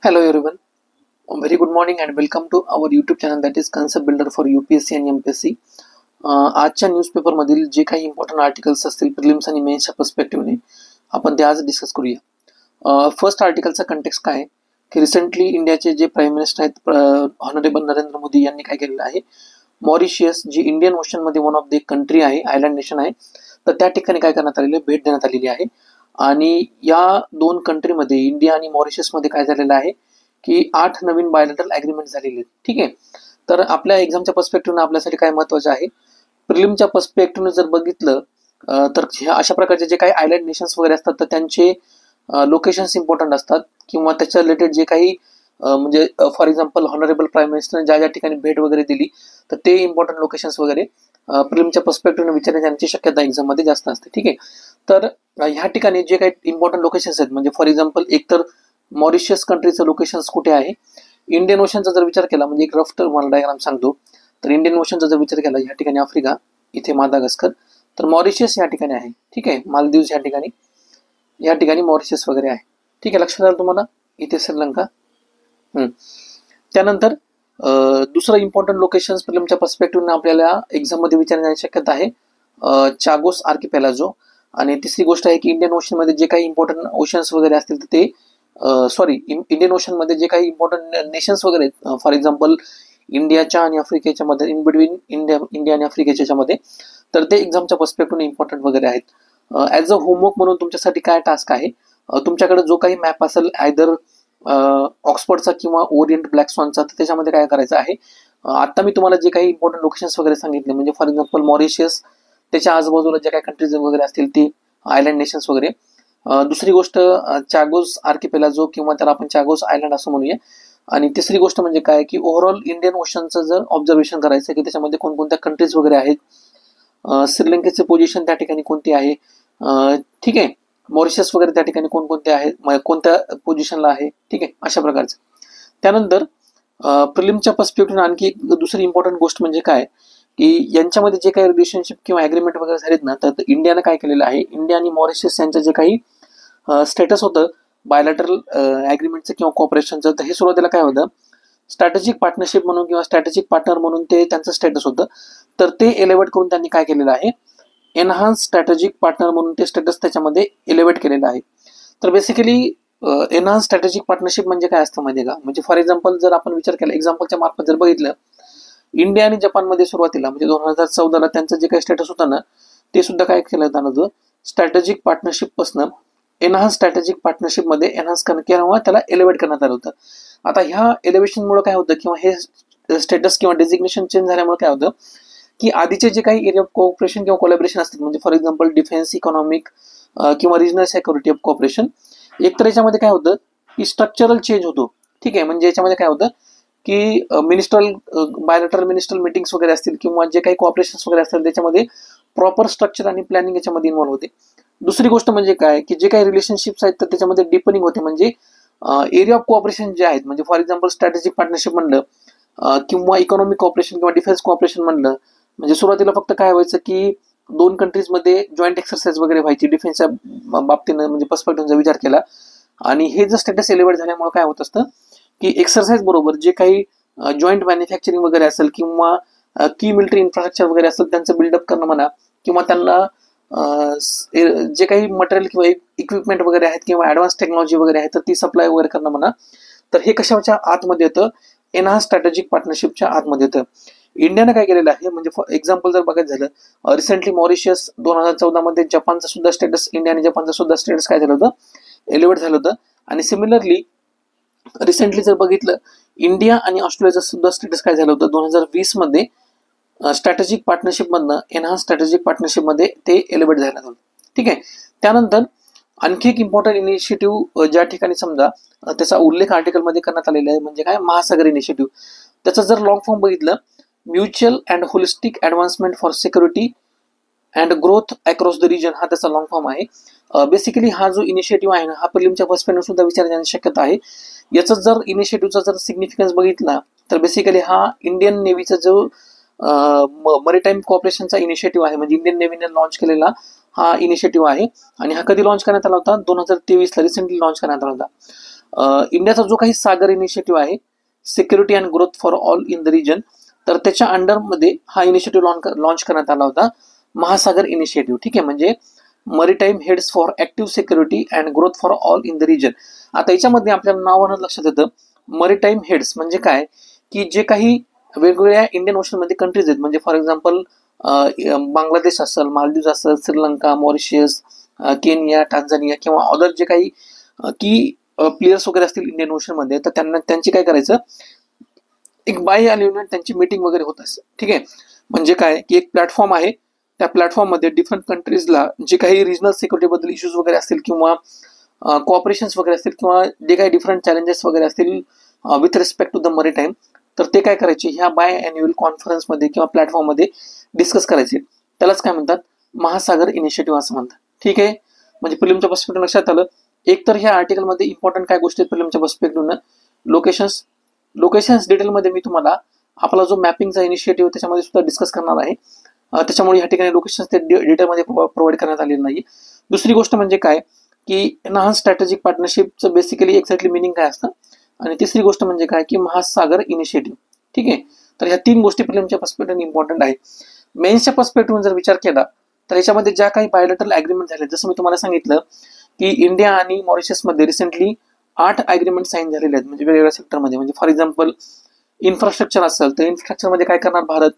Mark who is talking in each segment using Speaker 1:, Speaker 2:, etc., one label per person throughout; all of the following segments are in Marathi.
Speaker 1: Hello everyone, very good morning and welcome to our YouTube channel that is Concept Builder for UPSC and MPSC. आजच्या न्यूजपेपरमधील जे काही इम्पॉर्टंट आर्टिकल्स असतील प्रिलिम्स आणि मेन्सच्या पर्स्पेक्टिव्हने आपण ते आज डिस्कस करूया. फर्स्ट आर्टिकलचा कंटेक्स्ट काय आहे की रिसेंटली इंडियाचे जे प्राईम मिनिस्टर आहेत ऑनरेबल नरेंद्र मोदी यांनी काय केलेलं आहे, मॉरिशियस जी इंडियन ओशनमध्ये वन ऑफ द कंट्री आहे, आयलंड नेशन आहे, तर त्या ठिकाणी काय करण्यात आलेलं आहे, भेट देण्यात आलेली आहे. आणि या दोन कंट्रीमध्ये इंडिया आणि मॉरिशसमध्ये काय झालेलं आहे की 8 नवीन बायोलॅटरल ॲग्रीमेंट झालेले आहेत. ठीक आहे, तर आपल्या एक्झामच्या पर्स्पेक्टिव्हने आपल्यासाठी काय महत्त्वाचं आहे, प्रिलिमच्या पर्स्पेक्टिव्हने जर बघितलं तर अशा प्रकारचे जे काही आयलँड नेशन्स वगैरे असतात तर त्यांचे लोकेशन्स इम्पॉर्टंट असतात किंवा त्याच्या रिलेटेड जे काही म्हणजे फॉर एक्झाम्पल ऑनरेबल प्राईम मिनिस्टरने ज्या ज्या ठिकाणी भेट वगैरे दिली तर ते इम्पॉर्टंट लोकेशन्स वगैरे प्रिलिमच्या पर्स्पेक्टिव्हने विचारण्याची यांची शक्यता एक्झाममध्ये जास्त असते. ठीक आहे, तर ह्या ठिकाणी जे काही इम्पॉर्टंट लोकेशन्स आहेत म्हणजे फॉर एक्झाम्पल एक तर मॉरिशियस कंट्रीचं लोकेशन्स कुठे आहे, इंडियन ओशनचा जर विचार केला म्हणजे एक रफ तुम्हाला डायग्राम सांगतो, तर इंडियन ओशनचा जर विचार केला या ठिकाणी आफ्रिका, इथे मादागास्कर, तर मॉरिशियस या ठिकाणी आहे. ठीक आहे, मालदीव्स या ठिकाणी मॉरिशियस वगैरे आहे. ठीक आहे, लक्षात आलं तुम्हाला, इथे श्रीलंका. त्यानंतर दुसरं इम्पॉर्टंट लोकेशन्स प्रिलिमच्या पर्स्पेक्टिव्हने आपल्याला एक्झाममध्ये विचारण्याची शक्यता आहे चागोस आर्किपेलागो. आणि तिसरी गोष्ट आहे की इंडियन ओशनमध्ये जे काही इम्पॉर्टंट ओशन्स वगैरे असतील तर ते इंडियन ओशनमध्ये जे काही इम्पॉर्टंट नेशन्स वगैरे आहेत, फॉर एक्झाम्पल इंडियाच्या आणि आफ्रिकेच्या मध्ये, इन बिटवीन इंडिया आणि आफ्रिकेच्या मध्ये, तर ते एक्झामच्या पर्स्पेक्टिव्हने इम्पॉर्टंट वगैरे आहेत. ॲज अ होमवर्क म्हणून तुमच्यासाठी काय टास्क आहे, तुमच्याकडे जो काही मॅप असेल आयदर ऑक्सफर्डचा किंवा ओरिएंट ब्लॅक स्वानचा, तर त्याच्यामध्ये काय करायचं आहे, आता मी तुम्हाला जे काही इम्पॉर्टंट लोकेशन्स वगैरे सांगितले म्हणजे फॉर एक्झाम्पल मॉरिशियस, त्याच्या आजूबाजूला जे काही कंट्रीज वगैरे असतील ती आयलँड नेशन्स वगैरे. दुसरी गोष्ट चागोस आर्किपेलागो किंवा त्याला आपण चागोस आयलंड असं म्हणूया. आणि तिसरी गोष्ट म्हणजे काय की ओव्हरऑल इंडियन ओशनचं जर ऑब्झर्वेशन करायचं की त्याच्यामध्ये कोणकोणत्या कंट्रीज वगैरे आहेत, श्रीलंकेचे पोझिशन त्या ठिकाणी कोणती आहे, ठीक आहे, मॉरिशस वगैरे त्या ठिकाणी कोणकोणते आहेत, कोणत्या पोझिशनला आहे. ठीक आहे, अशा प्रकारचं. त्यानंतर प्रिलिमच्या पर्स्पेक्टिव्ह आणखी एक दुसरी इम्पॉर्टंट गोष्ट म्हणजे काय की यांच्यामध्ये जे काही रिलेशनशिप किंवा ॲग्रीमेंट वगैरे झालेत ना, तर इंडियानं काय केलेलं आहे, इंडिया आणि मॉरिशस यांचं जे काही स्टेटस होतं बायोलॅटरल ॲग्रीमेंटचं किंवा कॉपरेशनचं, तर हे सुरुवातीला काय होतं, स्ट्रॅटेजिक पार्टनरशिप म्हणून किंवा स्ट्रॅटेजिक पार्टनर म्हणून ते त्यांचं स्टेटस होतं. तर ते एलिव्हेट करून त्यांनी काय केलेलं आहे, एनहान्स स्ट्रॅटेजिक पार्टनर म्हणून ते स्टेटस त्याच्यामध्ये एलिव्हेट केलेलं आहे. तर बेसिकली एनहान्स स्ट्रॅटेजिक पार्टनरशिप म्हणजे काय असतं माहिती का, म्हणजे फॉर एक्झाम्पल जर आपण विचार केला, एक्झाम्पलच्या मार्फत जर बघितलं, इंडिया आणि जपानमध्ये सुरुवातीला म्हणजे 2014ला त्यांचं जे काही स्टेटस होतं ना, ते सुद्धा काय केलं होतं, स्ट्रॅटेजिक पार्टनरशिप पासून एनहान्स स्ट्रॅटेजिक पार्टनरशिपमध्ये एनहान्स किंवा त्याला एलिव्हेट करण्यात आलं होतं. आता ह्या एलिव्हेशनमुळे काय होतं किंवा हे स्टेटस किंवा डेझिग्नेशन चेंज झाल्यामुळे काय होतं की आधीचे जे काही एरिया ऑफ कोऑपरेशन किंवा कोलॅबरेशन असतील म्हणजे फॉर एक्झाम्पल डिफेन्स, इकॉनॉमिक किंवा रिजनल सिक्युरिटी ऑफ कोऑपरेशन, एक तर याच्यामध्ये काय होतं की स्ट्रक्चरल चेंज होतो. ठीक आहे, म्हणजे याच्यामध्ये काय होतं की बायोलॅटरल मिनिस्ट्रल मीटिंग्स वगैरे असतील किंवा जे काही कोऑपरेशन्स वगैरे असतील त्याच्यामध्ये प्रॉपर स्ट्रक्चर आणि प्लॅनिंग याच्यामध्ये इन्व्हॉल्व होते. दुसरी गोष्ट म्हणजे काय की जे काही रिलेशनशिप्स आहेत तर त्याच्यामध्ये डिपनिंग होते, म्हणजे एरिया ऑफ कोऑपरेशन जे आहेत, म्हणजे फॉर एक्झाम्पल स्ट्रॅटेजिक पार्टनरशिप म्हणलं किंवा इकॉनॉमिक कोऑपरेशन किंवा डिफेन्स कोऑपरेशन म्हणलं, म्हणजे सुरुवातीला फक्त काय व्हायचं की दोन कंट्रीजमध्ये जॉईंट एक्सरसाइज वगैरे व्हायची डिफेन्सच्या बाबतीनं, म्हणजे पर्स्पेक्टिव्हचा विचार केला. आणि हे जर स्टेटस एलिव्हेट झाल्यामुळे काय होत असतं की एक्सरसाइज बरोबर जे काही जॉईंट मॅन्युफॅक्चरिंग वगैरे असेल किंवा की मिलिटरी इन्फ्रास्ट्रक्चर वगैरे असेल त्यांचं बिल्डअप करणं म्हणा, किंवा त्यांना जे काही मटेरियल किंवा इक्विपमेंट वगैरे आहेत किंवा ॲडव्हान्स टेक्नॉलॉजी वगैरे आहे तर ती सप्लाय वगैरे करणं म्हणा, तर हे कशाच्या आतमध्ये येतं, एनहान्स स्ट्रॅटेजिक पार्टनरशिपच्या आतमध्ये येतं. इंडियानं काय केलेलं आहे, म्हणजे फॉर एक्झाम्पल जर बघायचं झालं, रिसेंटली मॉरिशियस 2014मध्ये जपानचं सुद्धा स्टेटस, इंडिया आणि जपानचं सुद्धा स्टेटस काय झालं होतं, एलिव्हेट झालं होतं. आणि सिमिलरली रिसेंटली जर बघितलं, इंडिया आणि ऑस्ट्रेलियाचं सुद्धा स्टेटस काय झालं होतं 2020 मध्ये स्ट्रॅटेजिक पार्टनरशिपमधनं एनहान्स स्ट्रॅटेजिक पार्टनरशिपमध्ये ते एलिव्हेट झालं होतं. ठीक आहे, त्यानंतर आणखी एक इम्पॉर्टंट इनिशिएटिव्ह ज्या ठिकाणी समजा त्याचा उल्लेख आर्टिकलमध्ये करण्यात आलेला आहे म्हणजे काय, महासागर इनिशिएटिव्ह. त्याचं जर लॉंग फॉर्म बघितलं, mutual and holistic advancement for security and growth across the region, हा त्याचा लॉंग फॉर्म आहे. बेसिकली हा जो इनिशिएटिव्ह आहे ना, हा प्रिलिमच्या पर्स्पेक्टिव्ह सुद्धा विचारण्याची शक्यता आहे. याचा जर इनिशिएटिव्हचा जर सिग्निफिकन्स बघितला तर बेसिकली हा इंडियन नेव्हीचा जो मरीटाईम कॉर्पोरेशनचा इनिशिएटिव्ह आहे, म्हणजे इंडियन नेव्हीने लॉन्च केलेला हा इनिशिएटिव्ह आहे. आणि हा कधी लॉन्च करण्यात आला होता, 2023ला रिसेंटली लॉन्च करण्यात आला होता. इंडियाचा जो काही सागर इनिशिएटिव्ह आहे, security and growth for all in the region, तर त्याच्या अंडरमध्ये हा इनिशिएटिव्ह लॉन्च करण्यात आला होता, महासागर इनिशिएटिव्ह. ठीक आहे, म्हणजे maritime heads for active security and growth for all in the region. आता याच्यामध्ये आपल्याला नावानं लक्षात येतं मरीटाईम हेड्स म्हणजे काय, की जे काही वेगवेगळ्या इंडियन ओशनमध्ये कंट्रीज आहेत, म्हणजे फॉर एक्झाम्पल बांगलादेश असेल, मालदीव असेल, श्रीलंका, मॉरिशियस, केनिया, टांझानिया किंवा अदर जे काही की प्लेयर्स वगैरे असतील इंडियन ओशनमध्ये, तर त्यांना त्यांची काय करायचं, एक बाय युनिट त्यांची मीटिंग वगैरे होत असते. ठीक आहे, म्हणजे काय की एक प्लॅटफॉर्म आहे, त्या प्लॅटफॉर्ममध्ये डिफरंट कंट्रीजला जे काही रिजनल सिक्युरिटीबद्दल इश्यूज वगैरे असतील किंवा कोऑपरेशन्स वगैरे असतील किंवा जे काही डिफरंट चॅलेंजेस वगैरे असतील विथ रिस्पेक्ट टू द मरीटाईम, तर ते काय करायचे, ह्या बाय अॅन्युअल कॉन्फरन्समध्ये किंवा प्लॅटफॉर्ममध्ये डिस्कस करायचे. त्यालाच काय म्हणतात, महासागर इनिशिएटिव्ह असं म्हणतात. ठीक आहे, म्हणजे प्रिलिमच्या पर्स्पेक्टिव्ह लक्षात आलं. एक तर ह्या आर्टिकलमध्ये इम्पॉर्टंट काय गोष्टी आहेत प्रिलिमच्या पर्स्पेक्टिव्हनं, लोकेशन्स डिटेलमध्ये मी तुम्हाला आपला जो मॅपिंगचा इनिशिएटिव्ह त्याच्यामध्ये सुद्धा डिस्कस करणार आहे. त्याच्यामुळे ह्या ठिकाणी लोकेशन्स ते डिटेलमध्ये प्रोव्हाइड करण्यात आलेलं नाही. दुसरी गोष्ट म्हणजे काय की एनहान्स स्ट्रॅटेजिक पार्टनरशिपचं बेसिकली एक्झॅक्टली मिनिंग काय असतं, आणि तिसरी गोष्ट म्हणजे काय की महासागर इनिशिएटिव्ह. ठीक आहे, तर ह्या तीन गोष्टी प्रिलिमच्या पर्स्पेक्टिव्ह इम्पॉर्टंट आहे. मेन्सच्या पर्स्पेक्टिव्ह जर विचार केला तर याच्यामध्ये ज्या काही बायोलॅटरल ॲग्रीमेंट झाले, जसं मी तुम्हाला सांगितलं की इंडिया आणि मॉरिशसमध्ये रिसेंटली 8 ॲग्रीमेंट साईन झालेले आहेत, म्हणजे वेगवेगळ्या सेक्टरमध्ये. म्हणजे फॉर एक्झाम्पल इन्फ्रास्ट्रक्चर असेल तर इन्फ्रास्ट्रक्चरमध्ये काय करणार भारत,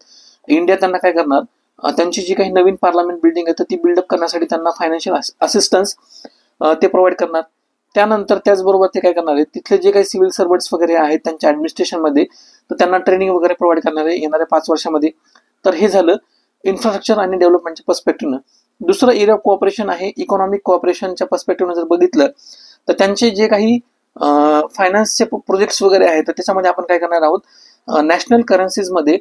Speaker 1: इंडिया त्यांना काय करणार, त्यांची जी काही नवीन पार्लमेंट बिल्डिंग आहे तर ती बिल्डअप करण्यासाठी त्यांना फायनान्शियल असिस्टन्स ते प्रोव्हाइड करणार. त्यानंतर त्याचबरोबर ते काय करणार आहे, तिथले जे काही सिव्हिल सर्वंट्स वगैरे आहेत त्यांच्या ऍडमिनिस्ट्रेशनमध्ये, तर त्यांना ट्रेनिंग वगैरे प्रोव्हाइड करणार आहे येणाऱ्या 5 वर्षामध्ये. तर हे झालं इन्फ्रास्ट्रक्चर आणि डेव्हलपमेंटच्या पर्स्पेक्टिव्हनं. दुसरं एरिया ऑफ कोऑपरेशन आहे इकॉनॉमिक कोऑपरेशनच्या पर्स्पेक्टिव्हनं जर बघितलं तर त्यांचे जे काही फायनान्सचे प्रोजेक्ट्स वगैरे आहेत तर त्याच्यामध्ये आपण काय करणार आहोत, नॅशनल करन्सीजमध्ये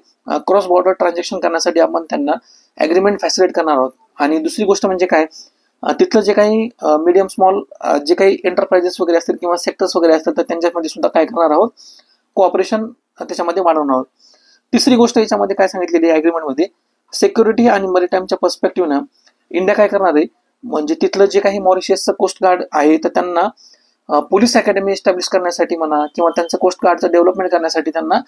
Speaker 1: क्रॉस बॉर्डर ट्रान्झॅक्शन करण्यासाठी आपण त्यांना ॲग्रीमेंट फॅसिलिटेट करणार आहोत. आणि दुसरी गोष्ट म्हणजे काय, तिथलं जे काही मीडियम स्मॉल जे काही एंटरप्राइजेस वगैरे असतील किंवा सेक्टर्स वगैरे असतील तर त्यांच्यामध्ये सुद्धा काय करणार आहोत, कोऑपरेशन त्याच्यामध्ये वाढवणार आहोत. तिसरी गोष्ट याच्यामध्ये काय सांगितलेली आहे ॲग्रीमेंटमध्ये, सिक्युरिटी आणि मरीटाईमच्या पर्स्पेक्टिव्हनं इंडिया काय करणार आहे, म्हणजे तिथलं जे काही मॉरिशसचं कोस्ट गार्ड आहे तर त्यांना पोलीस अकॅडमी एस्टॅब्लिश करण्यासाठी म्हणा किंवा त्यांचं कोस्ट गार्डचं डेव्हलपमेंट करण्यासाठी त्यांना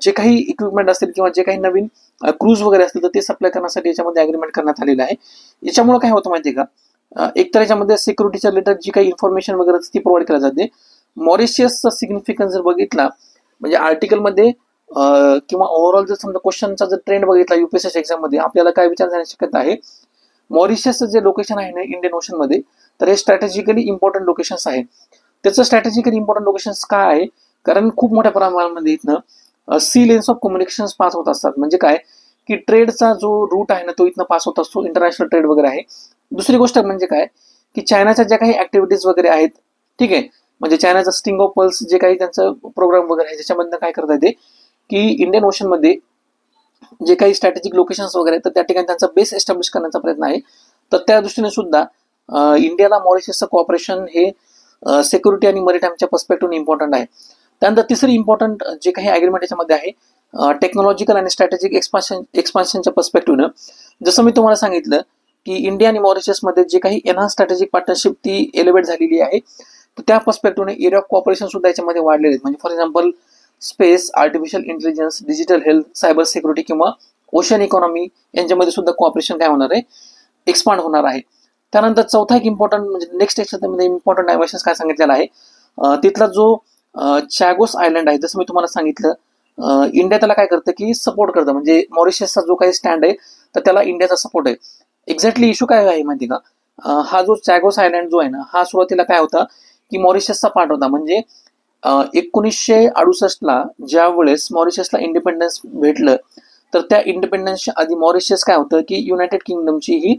Speaker 1: जे काही इक्विपमेंट असतील किंवा जे काही नवीन क्रूज वगैरे असतील तर ते सप्लाय करण्यासाठी याच्यामध्ये अग्रीमेंट करण्यात आलेलं आहे. याच्यामुळे काय होतं माहिती आहे का, एक तर याच्यामध्ये सिक्युरिटीच्या रिलेटेड जी काही इन्फॉर्मेशन वगैरे ती प्रोव्हाइड केली जाते. मॉरिशियसचा सिग्निफिकन्स जर बघितला म्हणजे आर्टिकलमध्ये किंवा ओव्हरऑल जर समजा क्वेश्चनचा जर ट्रेंड बघितला युपीएससी एक्झाम मध्ये, आपल्याला काय विचार जाण्याची शक्यता आहे, मॉरिशसचं जे लोकेशन आहे ना इंडियन ओशन मध्ये, तर हे स्ट्रॅटेजिकली इम्पॉर्टंट लोकेशन्स आहे. त्याचं स्ट्रॅटेजिकली इम्पॉर्टंट लोकेशन्स काय आहे, कारण खूप मोठ्या प्रमाणामध्ये इथनं sea lanes of communication pass होत असतात. म्हणजे काय की ट्रेडचा जो रूट आहे ना तो इथनं पास होत असतो, इंटरनॅशनल ट्रेड वगैरे आहे. दुसरी गोष्ट म्हणजे काय की चायनाच्या ज्या काही ऍक्टिव्हिटीज वगैरे आहेत, ठीक आहे, म्हणजे चायनाचा स्टिंग ऑफ पल्स जे काही त्यांचं प्रोग्राम वगैरे आहे ज्याच्यामधनं काय करता येते की इंडियन ओशन मध्ये जे काही स्ट्रॅटेजिक लोकेशन्स वगैरे आहेत तर त्या ठिकाणी त्यांचा बेस एस्टॅब्लिश करण्याचा प्रयत्न आहे. तर त्या दृष्टीने सुद्धा इंडियाला मॉरिशसचं कॉपरेशन हे सिक्युरिटी आणि मरीटाईमच्या पर्स्पेक्टिव्ह इम्पॉर्टंट आहे. त्यानंतर तिसरी इम्पॉर्टंट जे काही अग्रीमेंट याच्यामध्ये आहे टेक्नॉलॉजिकल आणि स्ट्रॅटेजिक एक्सपान्शनच्या पर्स्पेक्टिव्हनं, जसं मी तुम्हाला सांगितलं की इंडिया आणि मॉरिशसमध्ये जे काही एनहान्स स्ट्रॅटेजिक पार्टनरशिप ती एलिव्हेट झालेली आहे, तर त्या पर्स्पेक्टिव्हने एरिया ऑफ कॉपरेशन सुद्धा याच्यामध्ये वाढलेले आहेत. म्हणजे for example space, artificial intelligence, digital health, cyber security किंवा ओशन इकॉनॉमी यांच्यामध्ये सुद्धा कॉपरेशन काय होणार आहे, एक्सपांड होणार आहे. त्यानंतर चौथा एक इम्पॉर्टंट म्हणजे नेक्स्ट याच्यामध्ये इम्पॉर्टंट डायमेन्शन्स काय सांगितलेलं आहे, तिथला जो चॅगोस आयलंड आहे, जसं मी तुम्हाला सांगितलं इंडिया त्याला काय करतं की सपोर्ट करतं, म्हणजे मॉरिशसचा जो काही स्टँड आहे तर त्याला इंडियाचा सपोर्ट आहे. एक्झॅक्टली इश्यू काय आहे माहिती का, हा जो चॅगोस आयलंड जो आहे ना हा सुरुवातीला काय होता की मॉरिशसचा पार्ट होता. म्हणजे 1968ला ज्या वेळेस मॉरिशसला इंडिपेंडन्स भेटलं तर त्या इंडिपेंडन्सच्या आधी मॉरिशस काय होतं की युनायटेड किंगडमची ही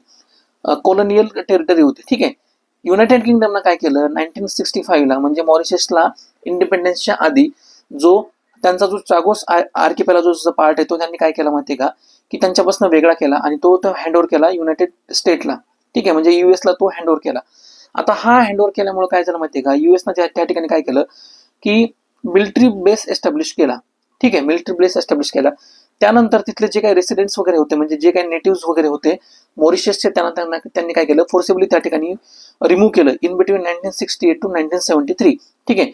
Speaker 1: कॉलोनियल टेरिटरी होती. ठीक आहे, युनायटेड किंगडमनं काय केलं 1965ला म्हणजे मॉरिशसला इंडिपेंडन्सच्या आधी जो त्यांचा जो चागोस आर्किपेलागोचा पार्ट आहे तो त्यांनी काय केला माहिती का की त्यांच्यापासून वेगळा केला आणि तो हँडओव्हर केला युनायटेड स्टेटला. ठीक आहे, म्हणजे युएसला तो हँडओव्हर केला. आता हा हँडओव्हर केल्यामुळे काय झालं माहितीये का, युएसनं त्या ठिकाणी काय केलं की मिलिटरी बेस एस्टॅब्लिश केला. ठीक आहे, मिलिटरी बेस एस्टॅब्लिश केला. त्यानंतर तिथले जे काही रेसिडेंट्स वगैरे होते, म्हणजे जे काही नेटिव्ह वगैरे होते मॉरिशसचे, त्यांनी काय केलं, फोर्सिबली त्या ठिकाणी रिमूव्ह केलं इन बिटवीन 1968 टू 1973. ठीक आहे.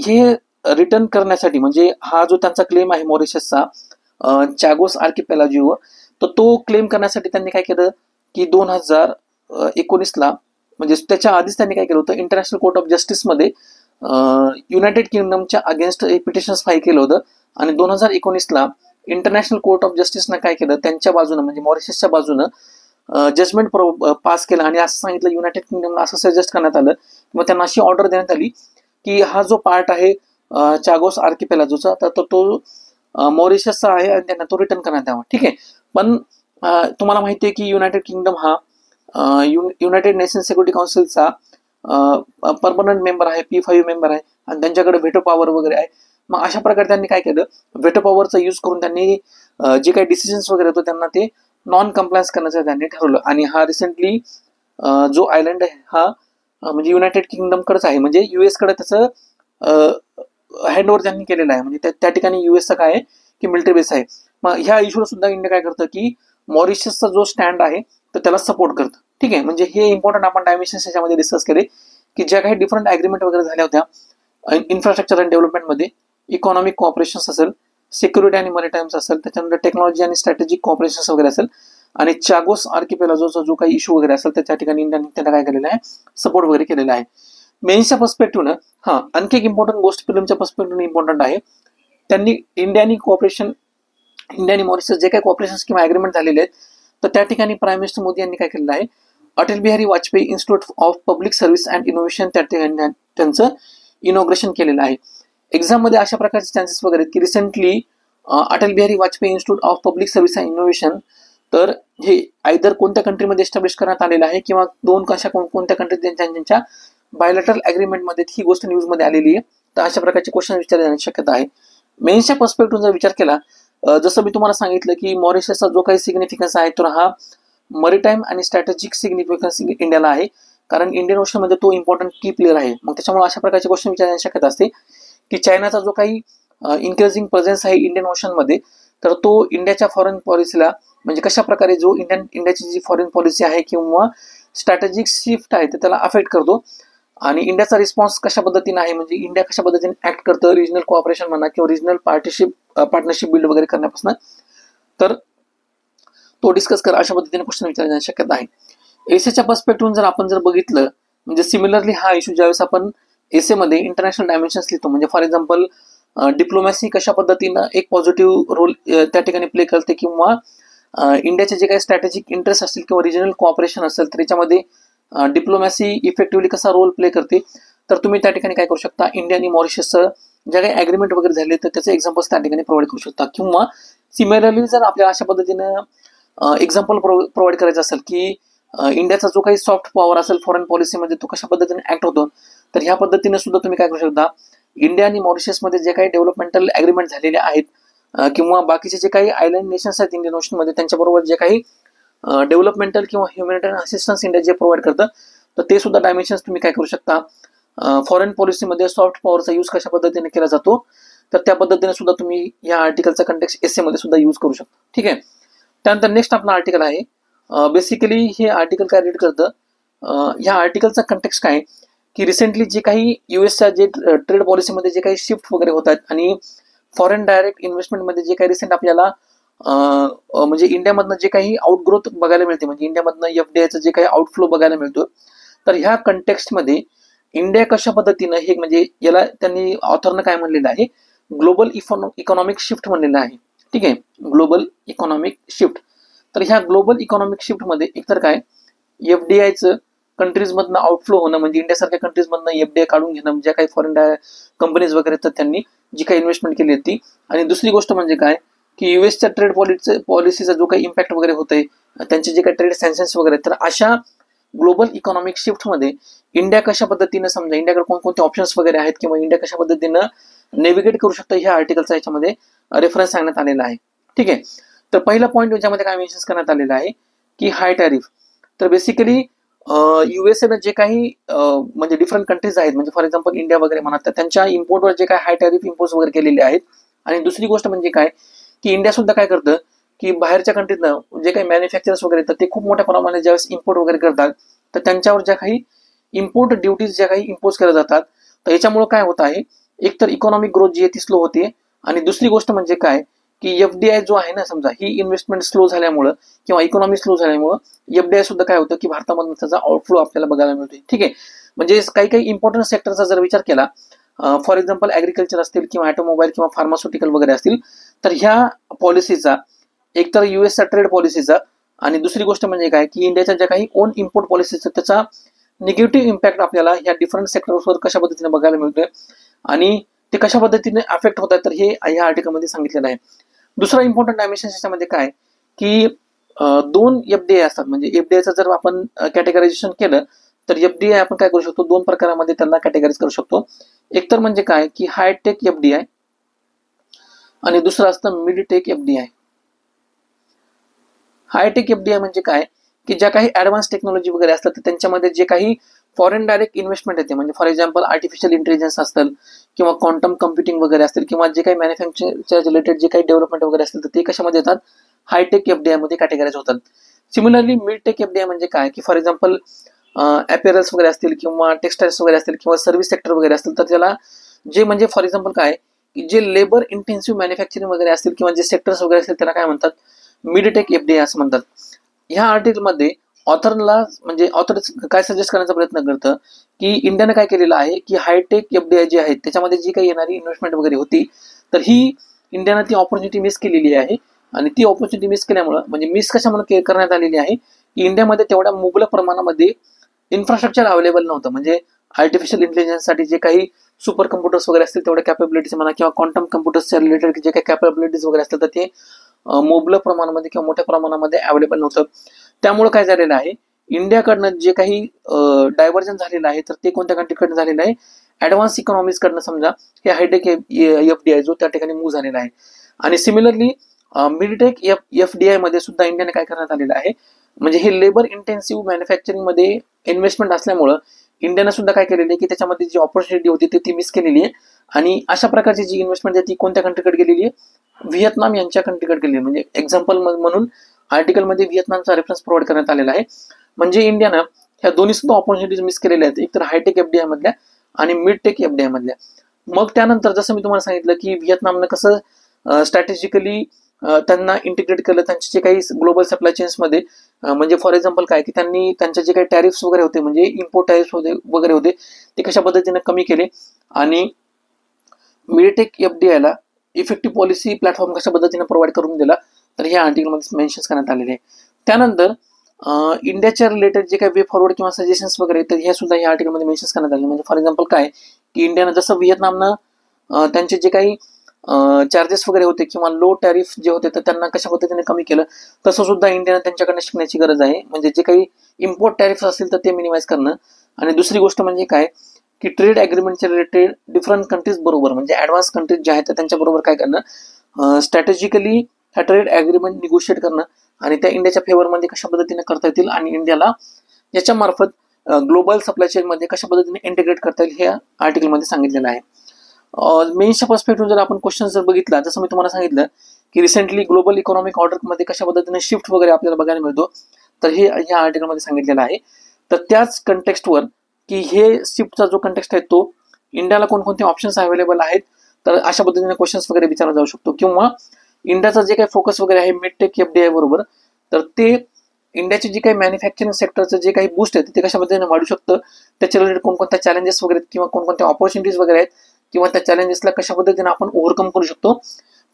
Speaker 1: हे रिटर्न करण्यासाठी, म्हणजे हा जो त्यांचा क्लेम आहे मॉरिशसचा चॅगोस आर्किपेलाजिओ, तर तो क्लेम करण्यासाठी त्यांनी काय केलं की 2019ला, म्हणजे त्याच्या आधीच त्यांनी काय केलं होतं, इंटरनॅशनल कोर्ट ऑफ जस्टिसमध्ये युनायटेड किंगडमच्या अगेन्स्ट एक पिटिशन फाईल केलं होतं. आणि 2019ला इंटरनॅशनल कोर्ट ऑफ जस्टिसनं काय केलं, त्यांच्या बाजूनं म्हणजे मॉरिशसच्या बाजूनं जजमेंट पास केलं आणि असं सांगितलं, युनायटेड किंगडमला असं सजेस्ट करण्यात आलं किंवा त्यांना अशी ऑर्डर देण्यात आली की हा जो पार्ट आहे चॅगोस आर्किपेलाजोचा, तर तो मॉरिशसचा आहे आणि त्यांना तो रिटर्न करण्यात यावा. ठीक आहे. पण तुम्हाला माहिती आहे की युनायटेड किंगडम हा युनायटेड नेशन सिक्युरिटी काउन्सिलचा परमनंट मेंबर आहे, P5 मेंबर आहे आणि त्यांच्याकडे व्हेटो पॉवर वगैरे आहे. मग अशा प्रकारे त्यांनी काय केलं, व्हेटो पॉवरचा यूज करून त्यांनी जे काही डिसिजन्स वगैरे होते त्यांना ते नॉन कम्प्लायन्स करण्याचं त्यांनी ठरवलं. आणि हा रिसेंटली जो आयलंड आहे हा म्हणजे युनायटेड किंगडमकडेच आहे, म्हणजे US कडे त्याचं हँडओव्हर त्यांनी केलेलं आहे, म्हणजे त्या ठिकाणी US चा काय आहे की मिलिटरी बेस आहे. मग ह्या इश्यूला सुद्धा इंडिया काय करतं की मॉरिशसचा जो स्टँड आहे तर त्याला सपोर्ट करतं. ठीक आहे. म्हणजे हे इम्पॉर्टंट आपण डायमेन्शन्स याच्यामध्ये डिस्कस केले की ज्या काही डिफरंट ॲग्रीमेंट वगैरे झाल्या होत्या इन्फ्रास्ट्रक्चर अँड डेव्हलपमेंटमध्ये, इकॉनॉमिक कॉपरेशन्स असेल, सिक्युरिटी आणि मॅरिटाइम्स असेल, त्याच्यानंतर टेक्नॉलॉजी आणि स्ट्रॅटेजिक कॉपरेशन्स वगैरे असेल, आणि चॅगोस आर्किपेलाजोचा जो काही इश्यू वगैरे असेल तर त्या ठिकाणी इंडियाने त्याला काय केलेलं आहे, सपोर्ट वगैरे केलेला आहे. मेन्सच्या पर्स्पेक्टिव्हनं आणखी एक इम्पॉर्टंट गोष्ट फिल्मच्या पर्स्पेक्टिव्हने इम्पॉर्टंट आहे, त्यांनी इंडिया आणि मॉरिशस जे काही कॉपरेशन किंवा ॲग्रीमेंट झालेले आहेत, तर त्या ठिकाणी प्राईम मिनिस्टर मोदी यांनी काय केलेलं आहे, Atal Bihari Vajpayee institute of public service and innovation त्या ठिकाणी त्यांचं इनॉग्रेशन केलेलं आहे. एक्झाममध्ये अशा प्रकारचे चान्सेस वगैरे की recently Atal Bihari Vajpayee institute of public service and innovation, तर हे आयदर कोणत्या कंट्रीमध्ये एस्टॅब्लिश करण्यात आलेलं आहे किंवा कोणत्या कंट्रीत त्यांच्या बायोलॅटरल ॲग्रीमेंटमध्ये ही गोष्ट न्यूजमध्ये आलेली आहे. तर अशा प्रकारचे क्वेश्चन विचारले जाण्याची शक्यता आहे. मेन्सच्या पर्स्पेक्टिव्ह जर विचार केला, जसं मी तुम्हाला सांगितलं की मॉरिशसचा जो काही सिग्निफिकन्स आहे तर हा मरीटाईम आणि स्ट्रॅटेजिक सिग्निफिकन्स इंडियाला आहे, कारण इंडियन ओशनमध्ये तो इम्पॉर्टंट की प्लेअर आहे. मग त्याच्यामुळे अशा प्रकारचे क्वेश्चन विचारण्याची शक्यता असते की चायनाचा जो काही इन्क्रीजिंग प्रेझेन्स आहे इंडियन ओशनमध्ये, तर तो इंडियाच्या फॉरेन पॉलिसीला, म्हणजे कशा प्रकारे जो इंडियाची जी फॉरेन पॉलिसी आहे किंवा स्ट्रॅटेजिक शिफ्ट आहे तर त्याला अफेक्ट करतो. आणि इंडियाचा रिस्पॉन्स कशा पद्धतीने आहे, म्हणजे इंडिया कशा पद्धतीने ऍक्ट करतं रिजनल कोऑपरेशन म्हणा किंवा रिजनल पार्टनरशिप बिल्ड वगैरे करण्यापासून, तर तो डिस्कस करा. अशा पद्धतीने क्वेश्चन विचारण्याची शक्यता आहे. एसेच्या पर्स्पेक्टिव्ह जर आपण बघितलं, म्हणजे सिमिलरली हा इश्यू ज्यावेळेस आपण एसेमध्ये इंटरनॅशनल डायमेन्शन्स लिहितो, म्हणजे फॉर एक्झाम्पल डिप्लोमॅसी कशा पद्धतीनं एक पॉझिटिव्ह रोल त्या ठिकाणी प्ले करते, किंवा इंडियाचे जे काही स्ट्रॅटेजिक इंटरेस्ट असतील किंवा रिजनल कोऑपरेशन असेल तर त्याच्यामध्ये डिप्लोमॅसी इफेक्टिव्हली कसा रोल प्ले करते, तर तुम्ही त्या ठिकाणी काय करू शकता, इंडिया आणि मॉरिशसचं ज्या काही ॲग्रीमेंट वगैरे झाले तर त्याचे एक्झाम्पल्स त्या ठिकाणी प्रोव्हाइड करू शकता. किंवा सिमिलरली जर आपल्याला अशा पद्धतीनं एक्झाम्पल प्रोव्हाइड करायचं असेल की इंडियाचा जो काही सॉफ्ट पॉवर असेल फॉरेन पॉलिसीमध्ये तो कशा पद्धतीने ऍक्ट होतो, तर ह्या पद्धतीने सुद्धा तुम्ही काय करू शकता, इंडिया आणि मॉरिशसमध्ये जे काही डेव्हलपमेंटल ॲग्रीमेंट झालेले आहेत किंवा बाकीचे जे काही आयलंड नेशन्स आहेत इंडियन ओशनमध्ये त्यांच्याबरोबर जे काही डेव्हलपमेंटल किंवा ह्युमॅनिटेरियन असिस्टन्स इंडिया जे प्रोव्हाइड करतं, तर ते सुद्धा डायमेन्शन्स तुम्ही काय करू शकता, फॉरेन पॉलिसीमध्ये सॉफ्ट पॉवरचा यूज कशा पद्धतीने केला जातो, तर त्या पद्धतीने सुद्धा तुम्ही या आर्टिकलचा कंटेक्स्ट एसेमध्ये सुद्धा यूज करू शकता. ठीक आहे. त्यानंतर नेक्स्ट आपला आर्टिकल आहे, बेसिकली हे आर्टिकल काय रीड करतं, ह्या आर्टिकलचा कंटेक्स्ट काय की रिसेंटली जे काही युएसच्या जे ट्रेड पॉलिसीमध्ये जे काही शिफ्ट वगैरे होत आहेत आणि फॉरेन डायरेक्ट इन्व्हेस्टमेंटमध्ये जे काही रिसेंट आपल्याला म्हणजे इंडियामधनं जे काही आउटग्रोथ बघायला मिळते, म्हणजे इंडियामधनं FDIचं जे काही आउटफ्लो बघायला मिळतो, तर ह्या कंटेक्स्टमध्ये इंडिया कशा पद्धतीनं हे, म्हणजे याला त्यांनी ऑथरनं काय म्हणलेलं आहे, ग्लोबल इकॉनॉमिक शिफ्ट म्हणलेलं आहे. ठीक आहे, ग्लोबल इकॉनॉमिक शिफ्ट. तर ह्या ग्लोबल इकॉनॉमिक शिफ्टमध्ये एकतर काय, FDIचं कंट्रीजमधनं आउटफ्लो होणं, म्हणजे इंडियासारख्या कंट्रीजमधनं FDI काढून घेणं, ज्या काही फॉरेन कंपनीज वगैरे तर त्यांनी जी काही इन्व्हेस्टमेंट केली होती. आणि दुसरी गोष्ट म्हणजे काय की युएसच्या ट्रेड पॉलिसीचा जो काही इम्पॅक्ट वगैरे होतंय, त्यांचे जे काही ट्रेड सँक्शन्स वगैरे, तर अशा ग्लोबल इकॉनॉमिक शिफ्टमध्ये इंडिया कशा पद्धतीनं, समजा इंडियाकडे कोणकोणते ऑप्शन्स वगैरे आहेत किंवा इंडिया कशा पद्धतीनं नेव्हिगेट करू शकतं, ह्या आर्टिकलचा याच्यामध्ये रेफरन्स सांगण्यात आलेला आहे. ठीक आहे. तर पहिला पॉईंट याच्यामध्ये काय मेन्शन करण्यात आलेला आहे की हाय टॅरिफ. तर बेसिकली युएसएनं जे काही म्हणजे डिफरंट कंट्रीज आहेत, म्हणजे फॉर एक्झाम्पल इंडिया वगैरे म्हणतात, त्यांच्या इम्पोर्टवर जे काही हाय टॅरिफ इम्पोज वगैरे केलेले आहेत. आणि दुसरी गोष्ट म्हणजे काय की इंडिया सुद्धा काय करतं की बाहेरच्या कंट्रीतनं जे काही मॅन्युफॅक्चरर्स वगैरे येतात ते खूप मोठ्या प्रमाणात ज्यावेळेस इम्पोर्ट वगैरे करतात तर त्यांच्यावर ज्या काही इम्पोर्ट ड्युटीज ज्या काही इम्पोज केल्या जातात तर याच्यामुळे काय होत आहे, एक तर इकॉनॉमिक ग्रोथ जी आहे ती स्लो होते आणि दुसरी गोष्ट म्हणजे काय की एफडीआय जो आहे ना, समजा ही इन्व्हेस्टमेंट स्लो झाल्यामुळं किंवा इकॉनॉमी स्लो झाल्यामुळं एफडीआय सुद्धा काय होतं की भारतामधून त्याचा आउटफ्लो आपल्याला बघायला मिळतो. ठीक आहे, म्हणजे काही काही इम्पॉर्टंट सेक्टरचा जर विचार केला, फॉर एक्झाम्पल ॲग्रिकल्चर असतील किंवा ऑटोमोबाईल किंवा फार्मास्युटिकल वगैरे असतील, तर ह्या पॉलिसीचा एक तर युएसचा ट्रेड पॉलिसीचा आणि दुसरी गोष्ट म्हणजे काय की इंडियाच्या ज्या काही ओन इम्पोर्ट पॉलिसीचा त्याचा निगेटिव्ह इम्पॅक्ट आपल्याला ह्या डिफरंट सेक्टर्सवर कशा पद्धतीने बघायला मिळतोय आणि ते कशा पद्धतीने अफेक्ट होतात तर हे ह्या आर्टिकलमध्ये सांगितलेलं आहे. दुसरा इम्पॉर्टंट डायमेन्शन याच्यामध्ये काय की दोन एफडीआय असतात, म्हणजे एफडीआयचं जर आपण कॅटेगरायझेशन केलं तर एफडीआय आपण काय करू शकतो, दोन प्रकारामध्ये त्यांना कॅटेगराइज करू शकतो. एक तर म्हणजे काय की हायटेक एफडीआय आणि दुसरं असतं mid tech FDI. High tech FDI म्हणजे काय की ज्या काही ऍडव्हान्स टेक्नॉलॉजी वगैरे असतात तर त्यांच्यामध्ये जे काही फॉरेन डायरेक्ट इन्व्हेस्टमेंट येते, म्हणजे फॉर एक्झाम्पल आर्टिफिशियल इंटेलिजन्स असेल किंवा क्वांटम कम्प्युटिंग वगैरे असतील किंवा जे काही मॅन्युफॅक्चरच्या रिलेटेड जे काही डेव्हलपमेंट वगैरे असतील तर ते कशामध्ये येतात, हायटेक एफडीआय मध्ये कॅटेगराइज होतात. सिमिलरली मिड टेक एफडीआय म्हणजे काय की फॉर एक्झाम्पल अपेरल्स वगैरे असतील किंवा टेक्सटाईल्स वगैरे असतील किंवा सर्व्हिस सेक्टर वगैरे असतील तर त्याला जे म्हणजे फॉर एक्झाम्पल काय की जे लेबर इंटेन्सिव्ह मॅन्युफॅक्चरिंग वगैरे असतील किंवा जे सेक्टर्स वगैरे असतील त्याला काय म्हणतात, मिड टेक एफडीआय असं म्हणतात. ह्या आर्टिकलमध्ये ऑथरला म्हणजे ऑथर काय सजेस्ट करण्याचा प्रयत्न करतं की इंडियाने काय केलेलं आहे की हायटेक एफडीआय जे आहेत त्याच्यामध्ये जी काही येणारी इन्व्हेस्टमेंट वगैरे होती तर ही इंडियानं ती ऑपॉर्च्युनिटी मिस केलेली आहे आणि ती ऑपॉर्च्युनिटी मिस केल्यामुळं म्हणजे मिस कशामुळे करण्यात आलेली आहे की इंडियामध्ये तेवढ्या मुबलक प्रमाणामध्ये इन्फ्रास्ट्रक्चर अवेलेबल नव्हतं, म्हणजे आर्टिफिशियल इंटेलिजन्ससाठी जे काही सुपर कम्प्युटर्स वगैरे असतील तेवढ्या कॅपेबिलिटीज म्हणा किंवा क्वांटम कम्प्युटर्सच्या रिलेटेड जे काही कॅपेबिलिटीज वगैरे असतात तर ते मुबलक प्रमाणामध्ये किंवा मोठ्या प्रमाणामध्ये अवेलेबल नव्हतं. त्यामुळे काय झालेलं आहे, इंडियाकडनं जे काही डायव्हर्जन झालेलं आहे तर ते कोणत्या कंट्रीकडनं झालेलं आहे, ऍडव्हान्स इकॉनॉमीज कडनं समजा हे हायटेक एफडीआय जो त्या ठिकाणी मूव्ह झालेला आहे. आणि सिमिलरली मिडटेक एफडीआय मध्ये सुद्धा इंडियाने काय करण्यात आलेलं आहे, म्हणजे हे लेबर इंटेन्सिव्ह मॅन्युफॅक्चरिंग मध्ये इन्व्हेस्टमेंट असल्यामुळं इंडियाने सुद्धा काय केलेलं आहे की त्याच्यामध्ये जी ऑपॉर्च्युनिटी होती ती मिस केलेली आहे आणि अशा प्रकारची जी इन्व्हेस्टमेंट आहे ती कोणत्या कंट्रीकडे गेलेली आहे, व्हिएतनाम यांच्या कंट्रीकडे गेलेली आहे. म्हणजे एक्झाम्पल म्हणून आर्टिकलमध्ये व्हिएतनामचा रेफरन्स प्रोव्हाइड करण्यात आलेला आहे. म्हणजे इंडियानं ह्या दोन्ही सुद्धा ऑपॉर्च्युनिटीज मिस केलेल्या आहेत, एक तर हायटेक एफडीआय मधल्या आणि मिड टेक एफडीआय मधल्या. मग त्यानंतर जसं मी तुम्हाला सांगितलं की व्हिएतनामनं कसं स्ट्रॅटेजिकली त्यांना इंटिग्रेट केलं त्यांचे जे काही ग्लोबल सप्लाय चेन्समध्ये, म्हणजे फॉर एक्झाम्पल काय की त्यांनी त्यांचे जे काही टॅरिफ्स वगैरे होते म्हणजे इम्पोर्ट टॅरिफ्स वगैरे होते ते कशा पद्धतीने कमी केले आणि मिडटेक एफडीआयला इफेक्टिव्ह पॉलिसी प्लॅटफॉर्म कशा पद्धतीने प्रोव्हाइड करून दिला तर ह्या आर्टिकलमध्ये मेन्शन करण्यात आलेले आहे. त्यानंतर इंडियाच्या रिलेटेड जे काही वे फॉरवर्ड किंवा सजेशन्स वगैरे तर हे सुद्धा या आर्टिकलमध्ये मेन्शन करण्यात आले. म्हणजे फॉर एक्झाम्पल काय की इंडियानं जसं व्हिएतनामनं त्यांचे जे काही चार्जेस वगैरे होते किंवा लो टॅरिफ जे होते तर त्यांना कशा पद्धतीने कमी केलं, तसं सुद्धा इंडियानं त्यांच्याकडनं शिकण्याची गरज आहे. म्हणजे जे काही इम्पोर्ट टॅरिफ असतील तर ते मिनिमाइज करणं. आणि दुसरी गोष्ट म्हणजे काय की ट्रेड ॲग्रीमेंटच्या रिलेटेड डिफरंट कंट्रीज बरोबर म्हणजे ॲडव्हान्स कंट्रीज ज्या आहेत तर त्यांच्याबरोबर काय करणं, स्ट्रॅटेजिकली हा ट्रेड ॲग्रीमेंट निगोशिएट करणं आणि त्या इंडियाच्या फेवरमध्ये कशा पद्धतीने करता येतील आणि इंडियाला याच्या मार्फत ग्लोबल सप्लाय चेनमध्ये कशा पद्धतीने इंटिग्रेट करता येईल हे आर्टिकलमध्ये सांगितलेलं आहे. मेन्सच्या पर्स्पेक्टिव्ह जर आपण क्वेश्चन जर बघितला, जसं मी तुम्हाला सांगितलं की रिसेंटली ग्लोबल इकॉनॉमिक ऑर्डरमध्ये कशा पद्धतीने शिफ्ट वगैरे आपल्याला बघायला मिळतो तर हे ह्या आर्टिकलमध्ये सांगितलेलं आहे. तर त्याच कंटेक्स्टवर की हे शिफ्टचा जो कंटेक्स्ट आहे तो इंडियाला कोणकोणते ऑप्शन्स अवेलेबल आहेत तर अशा पद्धतीने क्वेश्चन्स वगैरे विचारला जाऊ शकतो. किंवा इंडियाचा जे काही फोकस वगैरे आहे मिडटेक एफडीआय बरोबर तर ते इंडियाचे जे काही मॅन्युफॅक्चरिंग सेक्टरचं जे काही बूस्ट आहे ते कशा पद्धतीने वाढू शकतं, त्याच्या रिलेटेड कोणकोणत्या चॅलेंजेस वगैरे किंवा कोणकोणत्या ऑपॉर्च्युनिटीज वगैरे आहेत किंवा त्या चॅलेंजेसला कशा पद्धतीने आपण ओव्हरकम करू शकतो,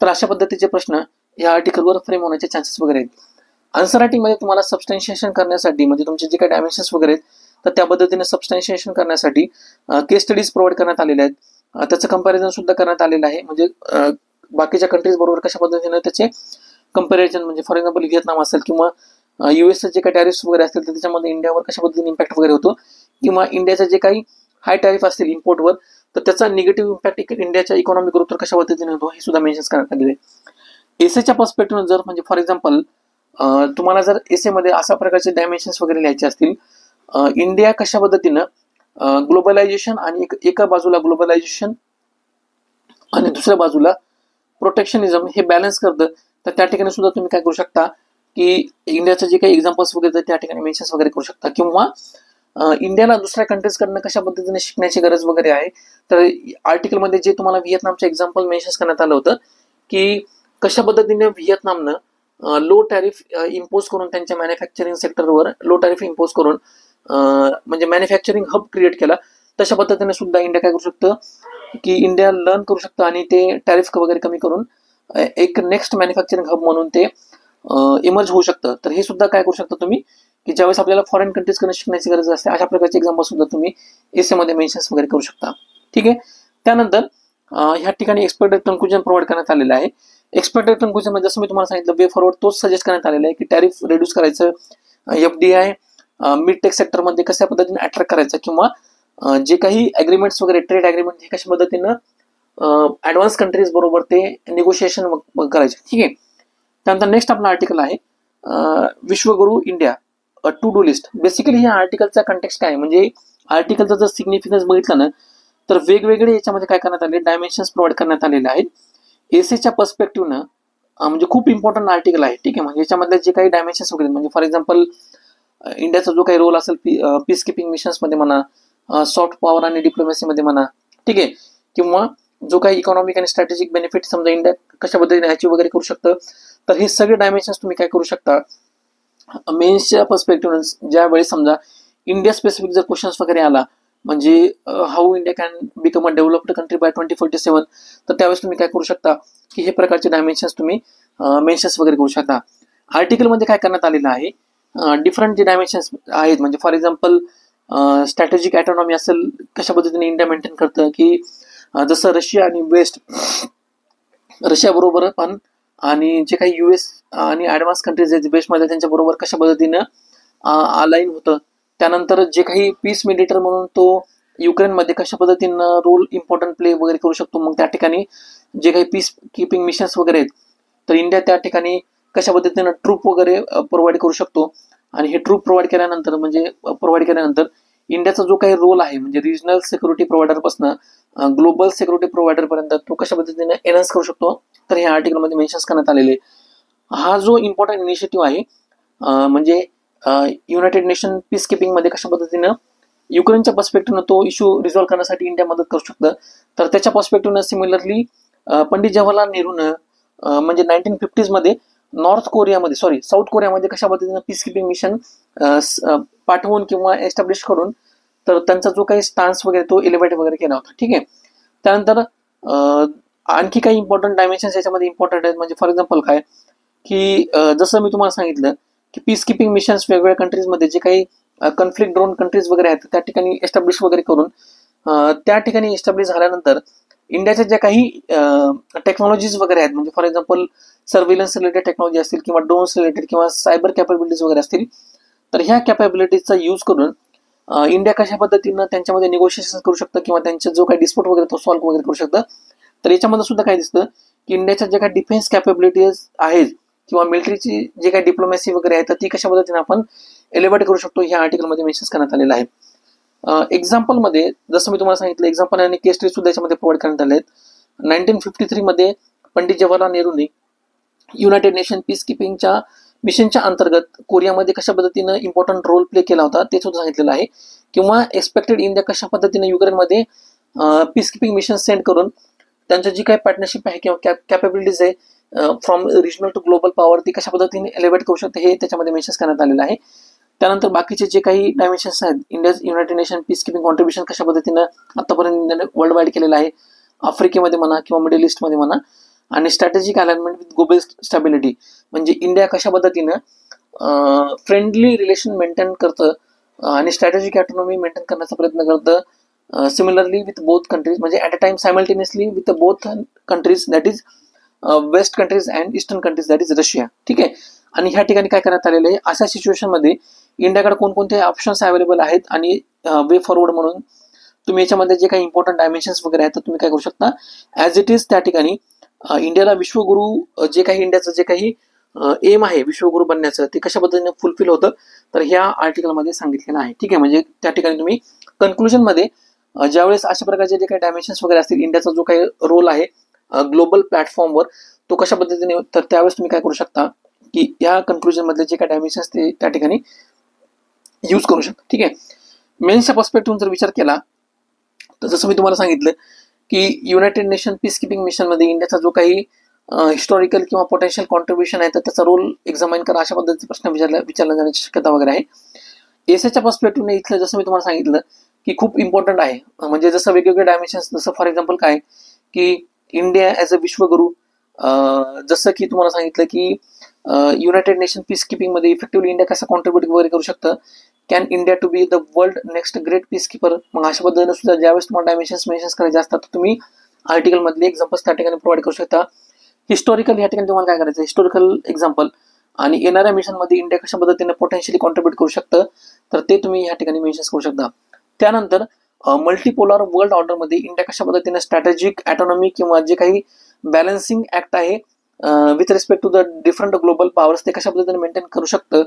Speaker 1: तर अशा पद्धतीचे प्रश्न या आर्टिकलवर फ्रेम होण्याचे चान्सेस वगैरे आहेत. आन्सर रायटिंगमध्ये तुम्हाला सबस्टॅन्शिएशन करण्यासाठी म्हणजे तुमचे जे काही डायमेन्शन्स वगैरे आहेत तर त्या पद्धतीने सबस्टॅन्शिएशन करण्यासाठी केस स्टडीज प्रोव्हाइड करण्यात आलेले आहेत. त्याचं कंपॅरिझन सुद्धा करण्यात आलेलं आहे. म्हणजे बाकीच्या कंट्रीज बरोबर कशा पद्धतीने त्याचे कंपॅरिझन म्हणजे फॉर एक्झाम्पल व्हिएतनाम असेल किंवा युएसचे जे काही टॅरिफ्स वगैरे असतील तर त्याच्यामध्ये इंडियावर कशा पद्धतीने इम्पॅक्ट वगैरे होतो किंवा इंडियाचे जे काही हाय टॅरिफ असतील इम्पोर्टवर तर त्याचा निगेटिव्ह इम्पॅक्ट इंडियाच्या इकॉनॉमिक ग्रोथवर कशा पद्धतीने होतो हे सुद्धा मेन्शन करण्यात आलेले आहे. एसेच्या पर्स्पेक्टिव्ह जर म्हणजे फॉर एक्झाम्पल तुम्हाला जर एसेमध्ये अशा प्रकारचे डायमेन्शन्स वगैरे लिहायचे असतील, इंडिया कशा पद्धतीनं ग्लोबलायझेशन आणि एका बाजूला ग्लोबलायझेशन आणि दुसऱ्या बाजूला प्रोटेक्शनिझम हे बॅलन्स करतं, तर त्या ठिकाणी सुद्धा तुम्ही काय करू शकता की इंडियाचे जे काही एक्झाम्पल्स वगैरे त्या ठिकाणी मेन्शन्स वगैरे करू शकता. किंवा इंडियाला दुसऱ्या कंट्रीजकडनं कशा पद्धतीने शिकण्याची गरज वगैरे आहे, तर आर्टिकलमध्ये जे तुम्हाला व्हिएतनामचं एक्झाम्पल मेन्शन करण्यात आलं होतं की कशा पद्धतीने व्हिएतनामनं लो टॅरिफ इम्पोज करून त्यांच्या मॅन्युफॅक्चरिंग सेक्टरवर लो टॅरिफ इम्पोज करून म्हणजे मॅन्युफॅक्चरिंग हब क्रिएट केला. तशा पद्धतीने सुद्धा इंडिया काय करू शकतं की इंडिया लर्न करू शकतं आणि ते टॅरिफ वगैरे कमी करून एक नेक्स्ट मॅन्युफॅक्चरिंग हब म्हणून ते इमर्ज होऊ शकतं. तर हे सुद्धा काय करू शकता तुम्ही की ज्यावेळेस आपल्याला फॉरेन कंट्रीजकडे शिकण्याची गरज असते, अशा प्रकारचे एक्झाम्पल सुद्धा तुम्ही एसेमध्ये मेन्शन्स वगैरे करू शकता. ठीक आहे. त्यानंतर ह्या ठिकाणी एक्सपेक्टेड कन्क्लुजन प्रोव्हाइड करण्यात आलेलं आहे. एक्सपेक्टेड कन्क्लुजन मध्ये जसं मी तुम्हाला सांगितलं वे फॉरवर्ड तोच सजेस्ट करण्यात आलेला आहे की टॅरिफ रिड्यूस करायचं, FDI मिड टेक सेक्टरमध्ये कशा पद्धतीने अट्रॅक्ट करायचं, किंवा जे काही अग्रीमेंट्स वगैरे ट्रेड अग्रीमेंट हे कशा पद्धतीनं ऍडव्हान्स कंट्रीज बरोबर ते निगोशिएशन करायचे. ठीक आहे. त्यानंतर नेक्स्ट आपला आर्टिकल आहे विश्वगुरु India to do list. Basically ह्या आर्टिकलचा कंटेक्स्ट काय म्हणजे आर्टिकलचा जर सिग्निफिकन्स बघितलं ना तर वेगवेगळे याच्यामध्ये काय करण्यात आले डायमेन्शन्स प्रोव्हाइड करण्यात आलेले आहेत. एसीच्या पर्स्पेक्टिव्हनं म्हणजे खूप इम्पॉर्टंट आर्टिकल आहे. ठीक आहे. म्हणजे याच्यामधले जे काही डायमेन्शन्स वगैरे म्हणजे फॉर एक्झाम्पल इंडियाचा जो काही रोल असेल पीस किपिंग मिशन्समध्ये म्हणा, सॉफ्ट पॉवर आणि डिप्लोमॅसीमध्ये म्हणा, ठीक आहे, किंवा जो काही इकॉनॉमिक आणि स्ट्रॅटेजिक बेनिफिट समजा इंडिया कशा पद्धतीने अचीव वगैरे करू शकतं, तर हे सगळे डायमेन्शन्स तुम्ही काय करू शकता मेन्सच्या पर्स्पेक्टिव्ह ज्यावेळी समजा इंडिया स्पेसिफिक जर क्वेश्चन्स वगैरे आला म्हणजे how India can become a developed country bye 2047, तर त्यावेळेस तुम्ही काय करू शकता की हे प्रकारचे डायमेन्शन्स तुम्ही मेन्शन्स वगैरे करू शकता. आर्टिकलमध्ये काय करण्यात आलेलं आहे डिफरंट जे डायमेन्शन्स आहेत म्हणजे फॉर एक्झाम्पल स्ट्रॅटेजिक ऑटोनॉमी असेल, कशा पद्धतीने इंडिया मेंटेन करतं की जसं रशिया आणि वेस्ट, रशिया बरोबर पण आणि जे काही US आणि ॲडव्हान्स कंट्रीज आहेत वेस्टमध्ये त्यांच्याबरोबर कशा पद्धतीनं अलाईन होतं. त्यानंतर जे काही पीस मेडिएटर म्हणून तो युक्रेनमध्ये कशा पद्धतीनं रोल इम्पॉर्टंट प्ले वगैरे करू शकतो. मग त्या ठिकाणी जे काही पीस किपिंग मिशन्स वगैरे आहेत तर इंडिया त्या ठिकाणी कशा पद्धतीनं ट्रूप वगैरे प्रोव्हाइड करू शकतो. आणि हे ट्रूप प्रोव्हाइड केल्यानंतर इंडियाचा जो काही रोल आहे म्हणजे रिजनल सिक्युरिटी प्रोव्हायडरपासून ग्लोबल सिक्युरिटी प्रोव्हायडर पर्यंत तो कशा पद्धतीने एनहान्स करू शकतो, तर हे आर्टिकलमध्ये मेन्शन्स करण्यात आलेले. हा जो इम्पॉर्टंट इनिशिएटिव्ह आहे म्हणजे युनायटेड नेशन पीस किपिंगमध्ये कशा पद्धतीनं युक्रेनच्या पर्स्पेक्टिव्हनं तो इश्यू रिझॉल्व्ह करण्यासाठी इंडिया मदत करू शकतं. तर त्याच्या पर्स्पेक्टिव्हनं सिमिलरली पंडित जवाहरलाल नेहरूनं म्हणजे 1950s मध्ये साऊथ कोरियामध्ये कशा पद्धतीनं पीस किपिंग मिशन पाठवून किंवा एस्टॅब्लिश करून तर त्यांचा जो काही स्टान्स वगैरे तो एलिव्हेट वगैरे केला होता. ठीक आहे. त्यानंतर आणखी काही इम्पॉर्टंट डायमेन्शन्स याच्यामध्ये इम्पॉर्टंट आहेत म्हणजे फॉर एक्झाम्पल काय की जसं मी तुम्हाला सांगितलं की पीस किपिंग मिशन्स वेगवेगळ्या कंट्रीजमध्ये जे काही कन्फ्लिक्ट ड्रोन कंट्रीज वगैरे आहेत त्या ठिकाणी एस्टॅब्लिश वगैरे करून त्या ठिकाणी एस्टॅब्लिश झाल्यानंतर इंडियाच्या ज्या काही टेक्नॉलॉजीज वगैरे आहेत म्हणजे for example surveillance related technology असतील किंवा ड्रोन्स रिलेटेड किंवा सायबर कॅपेबिलिटीज वगैरे असतील, तर ह्या कॅपेबिलिटीजचा यूज करून इंडिया कशा पद्धतीनं त्यांच्यामध्ये निगोशिएशन करू शकतं किंवा त्यांचा जो काही डिस्प्यूट वगैरे तो सॉल्व्ह वगैरे करू शकतं. तर याच्यामध्ये सुद्धा काय दिसतं की इंडियाच्या ज्या काही डिफेन्स कॅपेबिलिटीज आहेत किंवा मिलिटरीची जे काही डिप्लोमॅसी वगैरे आहे तर ती कशा पद्धतीने आपण एलिव्हेट करू शकतो ह्या आर्टिकलमध्ये मेन्शन करण्यात आलेलं आहे. एक्झाम्पलमध्ये जसं मी तुम्हाला सांगितलं एक्झाम्पल आणि केस स्टडी सुद्धा याच्यामध्ये प्रोव्हाइड करण्यात आले आहेत. 1953 मध्ये पंडित जवाहरलाल नेहरूंनी युनायटेड नेशन पीस किपिंगच्या मिशनच्या अंतर्गत कोरियामध्ये कशा पद्धतीनं इम्पॉर्टंट रोल प्ले केला होता ते सुद्धा सांगितलेलं आहे. किंवा एक्सपेक्टेड इंडिया कशा पद्धतीने युक्रेनमध्ये पीस किपिंग मिशन सेंड करून त्यांची जी काही पार्टनरशिप आहे किंवा कॅपेबिलिटीज आहे from regional to global power ती कशा पद्धतीने एलिव्हेट करू शकते हे त्याच्यामध्ये मेन्शन करण्यात आलेलं आहे. त्यानंतर बाकीचे जे काही डायमेन्शन्स आहेत India United Nation peace keeping contribution कशा पद्धतीनं आतापर्यंत इंडियाने वर्ल्ड वाईड केलेलं आहे आफ्रिकेमध्ये म्हणा किंवा मिडल ईस्टमध्ये म्हणा, आणि strategic alignment with global stability म्हणजे इंडिया कशा पद्धतीनं फ्रेंडली रिलेशन मेंटेन करतं आणि स्ट्रॅटेजिक ऑटोनॉमी मेंटेन करण्याचा प्रयत्न करतं सिमिलरली विथ बोथ कंट्रीज म्हणजे at a time simultaneously with both countries that is west countries and eastern countries that is Russia. ठीक आहे. आणि ह्या ठिकाणी काय करण्यात आलेलं आहे अशा सिच्युएशनमध्ये इंडियाकडे कोणकोणते ऑप्शन्स अवेलेबल आहेत आणि वे फॉरवर्ड म्हणून तुम्ही याच्यामध्ये जे काही इम्पॉर्टंट डायमेन्शन्स वगैरे आहेत तर तुम्ही काय करू शकता ॲज इट इज त्या ठिकाणी इंडियाला विश्वगुरू जे काही इंडियाचं जे काही एम आहे विश्वगुरू बनण्याचं ते कशा पद्धतीने फुलफिल होतं तर ह्या आर्टिकलमध्ये सांगितलेलं आहे. ठीक आहे. म्हणजे त्या ठिकाणी तुम्ही कन्क्लुजनमध्ये ज्यावेळेस अशा प्रकारचे जे काही डायमेन्शन्स वगैरे असतील इंडियाचा जो काही रोल आहे ग्लोबल प्लॅटफॉर्मवर तो कशा पद्धतीने, तर त्यावेळेस तुम्ही काय करू शकता की या कन्क्लुजन मधले जे काही डायमेन्शन्स ते त्या ठिकाणी यूज करू शकता. ठीक आहे. मेन्सच्या पर्स्पेक्टिव्ह जर विचार केला तर जसं मी तुम्हाला सांगितलं की United Nation peace keeping mission मध्ये इंडियाचा जो काही हिस्टॉरिकल किंवा पोटेन्शियल कॉन्ट्रीब्युशन आहे तर त्याचा रोल एक्झामाइन करा, अशा पद्धतीचे प्रश्न विचारला जाण्याची शक्यता वगैरे आहे. एसएच्या पर्स्पेक्टिव्हने इथलं जसं मी तुम्हाला सांगितलं की खूप इम्पॉर्टंट आहे. म्हणजे जसं वेगवेगळे डायमेन्शन्स, जसं फॉर एक्झाम्पल काय की इंडिया ॲज अ विश्वगुरू, जसं की तुम्हाला सांगितलं की युनायटेड नेशन पीस किपिंग मध्ये इफेक्टिव्हली इंडिया कसं कॉन्ट्रीब्युट वगैरे करू शकतं, can India to be the world next great peace keeper. मग अशा पद्धतीने सुद्धा ज्यावेळेस तुम्हाला डायमेन्शन्स मेन्शन करायचे असतात तर तुम्ही आर्टिकल मधले एक्झाम्पल्स त्या ठिकाणी प्रोव्हाइड करू शकता. हिस्टॉरिकल या ठिकाणी तुम्हाला काय करायचं, हिस्टॉरिकल एक्झाम्पल आणि येणाऱ्या मिशन मध्ये इंडिया कशा पद्धतीने पोटेन्शियली कॉन्ट्रीब्युट करू शकतं तर ते तुम्ही या ठिकाणी मेन्शन करू शकता. त्यानंतर मल्टीपोलर वर्ल्ड ऑर्डर मध्ये इंडिया कशा पद्धतीने स्ट्रॅटेजिक ऑटोनॉमी किंवा जे काही बॅलन्सिंग ऍक्ट आहे with respect to the different global powers ते कशा पद्धतीने मेंटेन करू शकतं.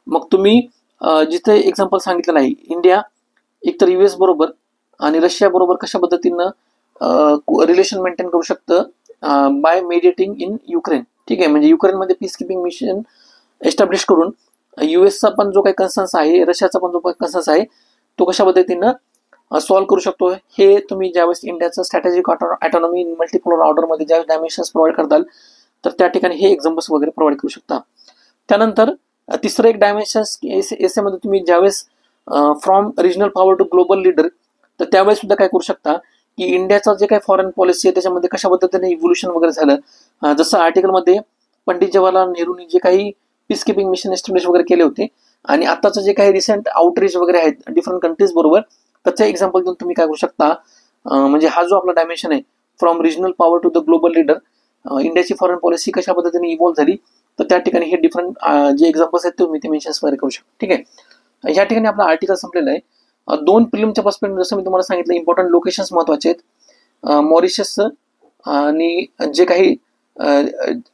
Speaker 1: मग तुम्ही जिथे एक्झाम्पल सांगितलं नाही, इंडिया एकतर युएस बरोबर आणि रशिया बरोबर कशा पद्धतीनं रिलेशन मेंटेन करू शकतं बाय मेडिएटिंग इन युक्रेन. ठीक आहे. म्हणजे युक्रेनमध्ये पीस किपिंग मिशन एस्टॅब्लिश करून युएसचा पण जो काही कन्सर्न्स आहे, रशियाचा पण जो काही कन्सर्न्स आहे तो कशा पद्धतीनं सॉल्व्ह करू शकतो, हे तुम्ही ज्यावेळेस इंडियाचं स्ट्रॅटेजिक ऑटोनॉमी मल्टीपोलर ऑर्डरमध्ये ज्यावेळेस डायमेन्शन्स प्रोव्हाइड करताल तर त्या ठिकाणी हे एक्झाम्पल्स वगैरे प्रोव्हाइड करू शकता. त्यानंतर तिसरं एक डायमेन्शन्स एसे मध्ये तुम्ही ज्यावेळेस from regional power to global leader, तर त्यावेळेस सुद्धा काय करू शकता की इंडियाचं जे काही फॉरेन पॉलिसी आहे त्याच्यामध्ये कशा पद्धतीने इव्होल्युशन वगैरे झालं. जसं आर्टिकलमध्ये पंडित जवाहरलाल नेहरूंनी जे काही पीस किपिंग मिशन एस्टॅब्लिश वगैरे केले होते आणि आताचं जे काही रिसेंट आउटरीच वगैरे आहेत डिफरंट कंट्रीज बरोबर, त्याचं एक्झाम्पल देऊन तुम्ही काय करू शकता, म्हणजे हा जो आपला डायमेन्शन आहे from regional power to the global leader, इंडियाची फॉरेन पॉलिसी कशा पद्धतीने इव्हॉल्व्ह झाली, तर त्या ठिकाणी हे डिफरंट जे एक्झाम्पल्स आहेत तुम्ही ते मेन्शन वगैरे करू शकता. ठीक आहे. या ठिकाणी आपला आर्टिकल संपलेला आहे. दोन प्रिलिमच्या पर्स्पेक्टिव्ह जसं मी तुम्हाला सांगितलं इम्पॉर्टंट लोकेशन्स महत्वाचे आहेत, मॉरिशस आणि जे काही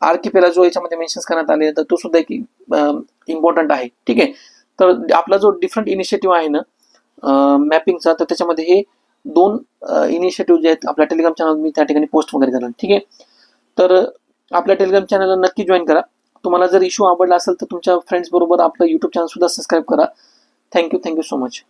Speaker 1: आर्किपेलाजो याच्यामध्ये मेन्शन करण्यात आले तर तो सुद्धा एक इम्पॉर्टंट आहे. ठीक आहे. तर आपला जो डिफरंट इनिशिएटिव्ह आहे ना मॅपिंगचा, तर त्याच्यामध्ये हे दोन इनिशिएटिव्ह जे आहेत आपल्या टेलिग्राम चॅनल मी त्या ठिकाणी पोस्ट वगैरे करणार. ठीक आहे. तर आपल्या टेलिग्राम चॅनलला नक्की जॉईन करा. तुम्हाला जर इश्यू आवडला असेल तर तुमच्या फ्रेंड्स बरोबर आपलं युट्यूब चॅनल सुद्धा सबस्क्राईब करा. Thank you so much.